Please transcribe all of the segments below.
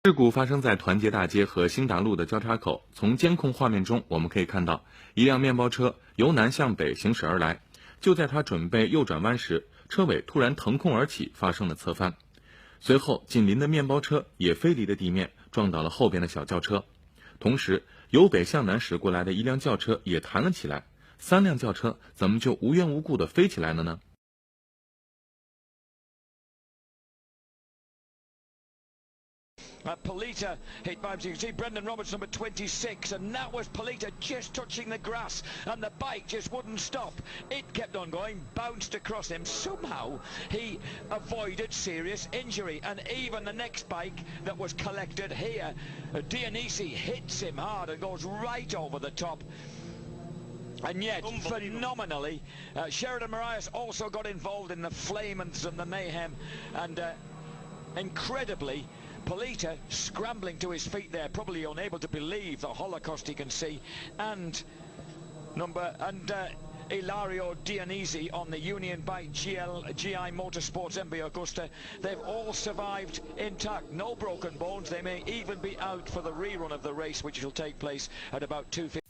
事故发生在团结大街和兴达路的交叉口。从监控画面中，我们可以看到一辆面包车由南向北行驶而来，就在它准备右转弯时，车尾突然腾空而起，发生了侧翻。随后，紧邻的面包车也飞离了地面，撞倒了后边的小轿车。同时，由北向南驶过来的一辆轿车也弹了起来。3辆轿车怎么就无缘无故地飞起来了呢？Polita hit by, you can see Brendan Roberts number 26, and that was Polita just touching the grass, and the bike just wouldn't stop. It kept on going, bounced across him. Somehow he avoided serious injury, and even the next bike that was collected here, Dionisi hits him hard and goes right over the top. And yet, phenomenally, Sheridan Marias also got involved in the flames and the mayhem, and incredibly, Polita scrambling to his feet there, probably unable to believe the Holocaust he can see, and Ilario Dionisi on the Union bike GI Motorsports MV Augusta. They've all survived intact, no broken bones. They may even be out for the rerun of the race, which will take place at about 2:50.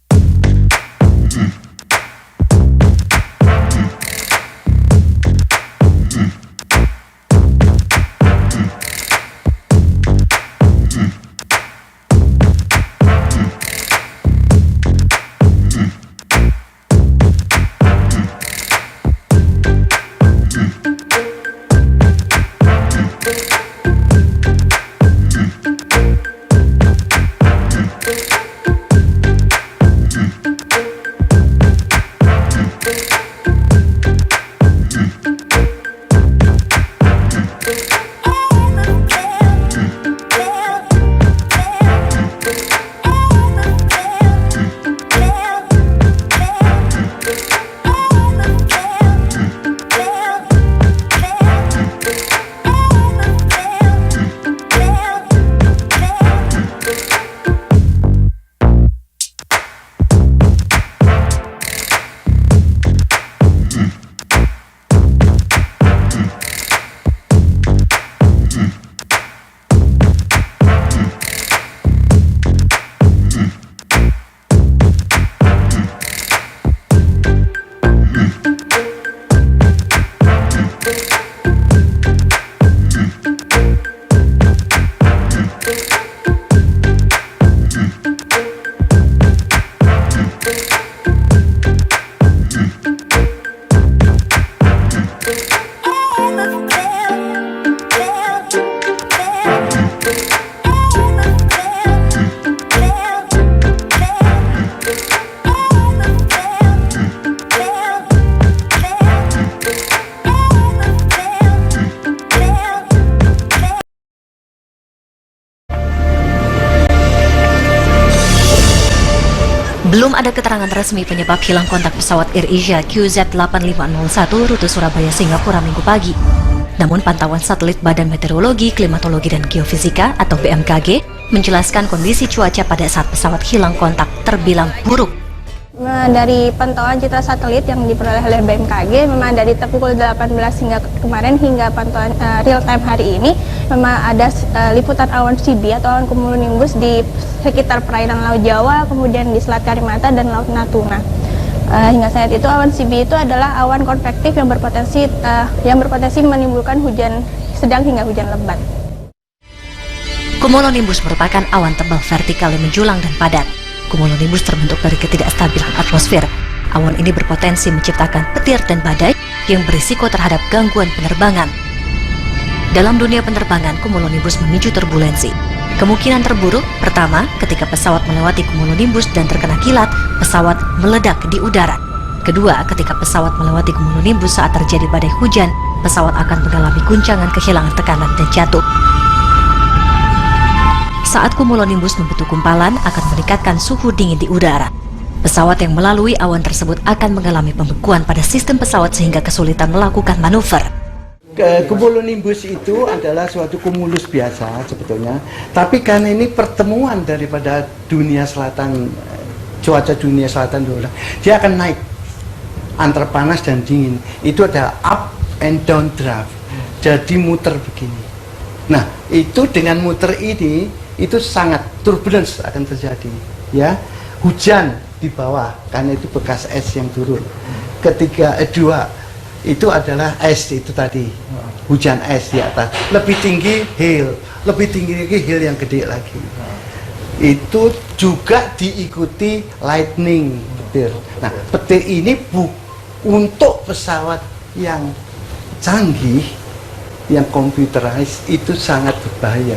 Belum ada keterangan resmi penyebab hilang kontak pesawat AirAsia QZ8501 rute Surabaya-Singapura Minggu pagi. Namun pantauan satelit Badan Meteorologi, Klimatologi, dan Geofisika atau BMKG menjelaskan kondisi cuaca pada saat pesawat hilang kontak terbilang buruk. Dari pantauan citra satelit yang diperoleh oleh BMKG, memang dari pukul 18 hingga kemarin hingga pantauan real time hari ini, memang ada liputan awan CB atau awan cumulonimbus di sekitar perairan Laut Jawa, kemudian di Selat Kalimantan dan Laut Natuna. Hingga saat itu awan CB itu adalah awan konvektif yang berpotensi menimbulkan hujan sedang hingga hujan lebat. Cumulonimbus merupakan awan tebal vertikal yang menjulang dan padat. Cumulonimbus terbentuk dari ketidakstabilan atmosfer. Awan ini berpotensi menciptakan petir dan badai yang berisiko terhadap gangguan penerbangan. Dalam dunia penerbangan, cumulonimbus memicu turbulensi. Kemungkinan terburuk, pertama, ketika pesawat melewati cumulonimbus dan terkena kilat, pesawat meledak di udara. Kedua, ketika pesawat melewati cumulonimbus saat terjadi badai hujan, pesawat akan mengalami guncangan, kehilangan tekanan, dan jatuh. Saat cumulonimbus membentuk gumpalan akan meningkatkan suhu dingin di udara. Pesawat yang melalui awan tersebut akan mengalami pembekuan pada sistem pesawat sehingga kesulitan melakukan manuver. Cumulonimbus itu adalah suatu kumulus biasa sebetulnya, tapi karena ini pertemuan daripada dunia selatan, cuaca dunia selatan dulu, dia akan naik antara panas dan dingin. Itu ada up and down draft, jadi muter begini. Nah, itu dengan muter ini itu sangat turbulence akan terjadi, ya. Hujan di bawah karena itu bekas es yang turun. Dua itu adalah es itu tadi, hujan es di atas. Lebih tinggi hail, lebih tinggi lagi hail yang gede lagi. Itu juga diikuti lightning, petir. Nah, petir ini untuk pesawat yang canggih, yang computerized itu sangat berbahaya.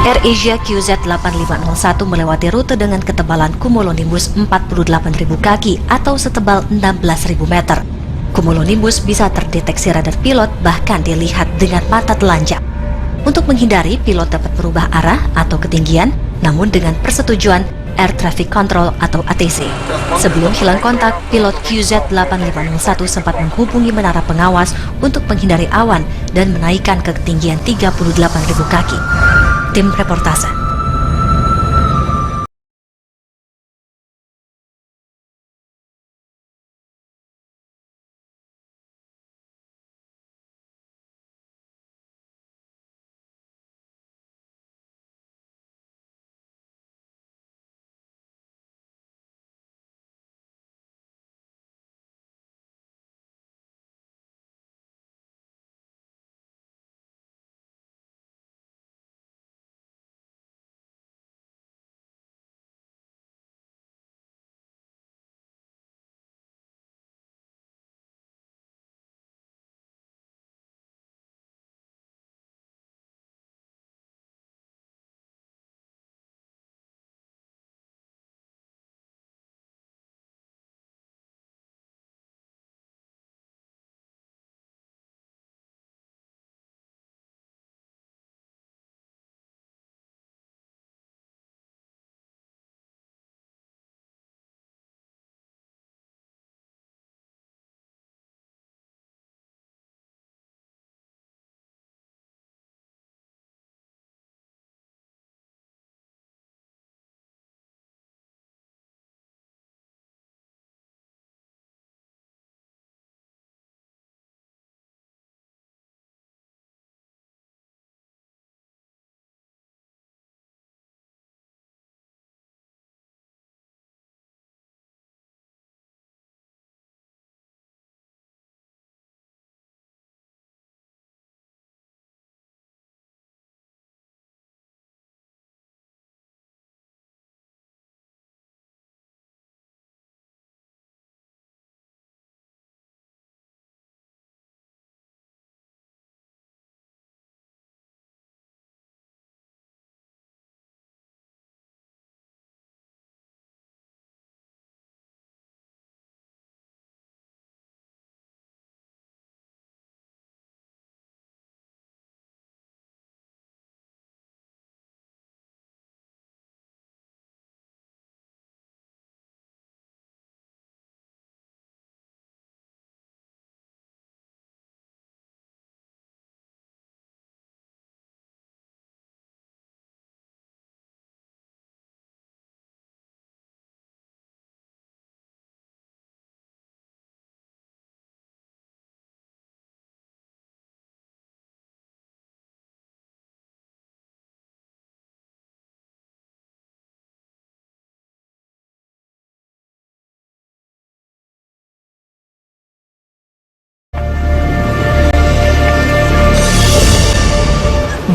AirAsia QZ8501 melewati rute dengan ketebalan cumulonimbus 48.000 kaki atau setebal 16.000 meter. Cumulonimbus bisa terdeteksi radar pilot, bahkan dilihat dengan mata telanjang. Untuk menghindari, pilot dapat berubah arah atau ketinggian, namun dengan persetujuan Air Traffic Control atau ATC. Sebelum hilang kontak, pilot QZ8501 sempat menghubungi menara pengawas untuk menghindari awan dan menaikkan ke ketinggian 38.000 kaki. Tim reportase.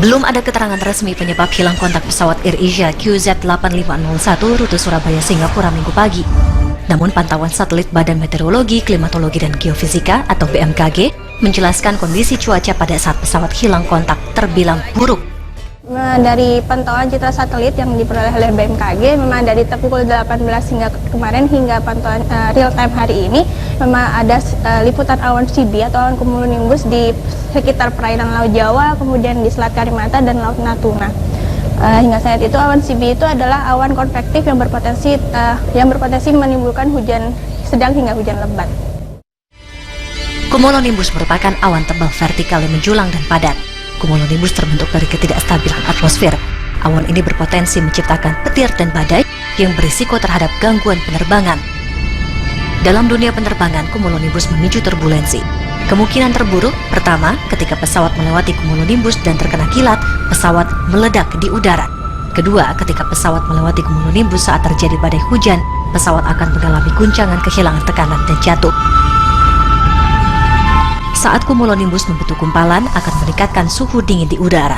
Belum ada keterangan resmi penyebab hilang kontak pesawat AirAsia QZ8501 rute Surabaya-Singapura Minggu pagi. Namun pantauan satelit Badan Meteorologi, Klimatologi dan Geofisika atau BMKG menjelaskan kondisi cuaca pada saat pesawat hilang kontak terbilang buruk. Dari pantauan citra satelit yang diperoleh oleh BMKG, memang dari pukul 18 hingga kemarin hingga pantauan real time hari ini, memang ada liputan awan CB atau awan cumulonimbus di sekitar perairan Laut Jawa, kemudian di Selat Kalimantan dan Laut Natuna. Hingga saat itu awan CB itu adalah awan konvektif yang berpotensi menimbulkan hujan sedang hingga hujan lebat. Cumulonimbus merupakan awan tebal vertikal yang menjulang dan padat. Cumulonimbus terbentuk dari ketidakstabilan atmosfer. Awan ini berpotensi menciptakan petir dan badai yang berisiko terhadap gangguan penerbangan. Dalam dunia penerbangan, cumulonimbus memicu turbulensi. Kemungkinan terburuk, pertama, ketika pesawat melewati cumulonimbus dan terkena kilat, pesawat meledak di udara. Kedua, ketika pesawat melewati cumulonimbus saat terjadi badai hujan, pesawat akan mengalami guncangan, kehilangan tekanan, dan jatuh. Saat cumulonimbus membentuk gumpalan, akan meningkatkan suhu dingin di udara.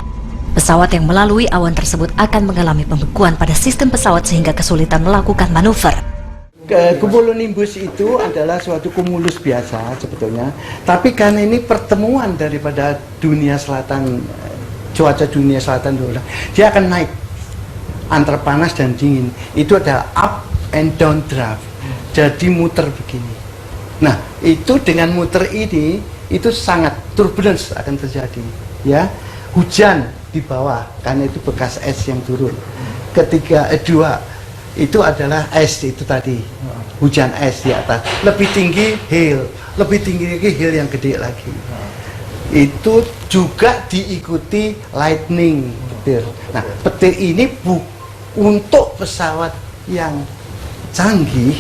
Pesawat yang melalui awan tersebut akan mengalami pembekuan pada sistem pesawat sehingga kesulitan melakukan manuver. Cumulonimbus itu adalah suatu kumulus biasa sebetulnya, tapi karena ini pertemuan daripada dunia selatan, cuaca dunia selatan dulu, dia akan naik antara panas dan dingin. Itu adalah up and down draft, jadi muter begini. Nah, itu dengan muter ini itu sangat turbulence akan terjadi, ya. Hujan di bawah karena itu bekas es yang turun. Dua itu adalah es itu tadi, hujan es di atas, lebih tinggi hail, lebih tinggi lagi hail yang gede lagi. Itu juga diikuti lightning, petir. Nah, petir ini untuk pesawat yang canggih,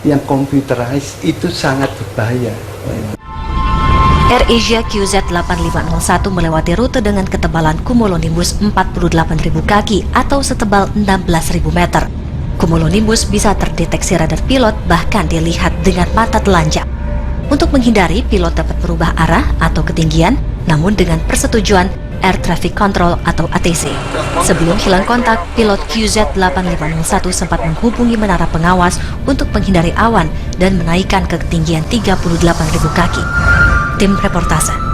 yang computerized, itu sangat berbahaya. AirAsia QZ8501 melewati rute dengan ketebalan cumulonimbus 48.000 kaki atau setebal 16.000 meter. Cumulonimbus bisa terdeteksi radar pilot, bahkan dilihat dengan mata telanjang. Untuk menghindari, pilot dapat berubah arah atau ketinggian, namun dengan persetujuan Air Traffic Control atau ATC. Sebelum hilang kontak, pilot QZ8501 sempat menghubungi menara pengawas untuk menghindari awan dan menaikkan ke ketinggian 38.000 kaki. Tim Reportase.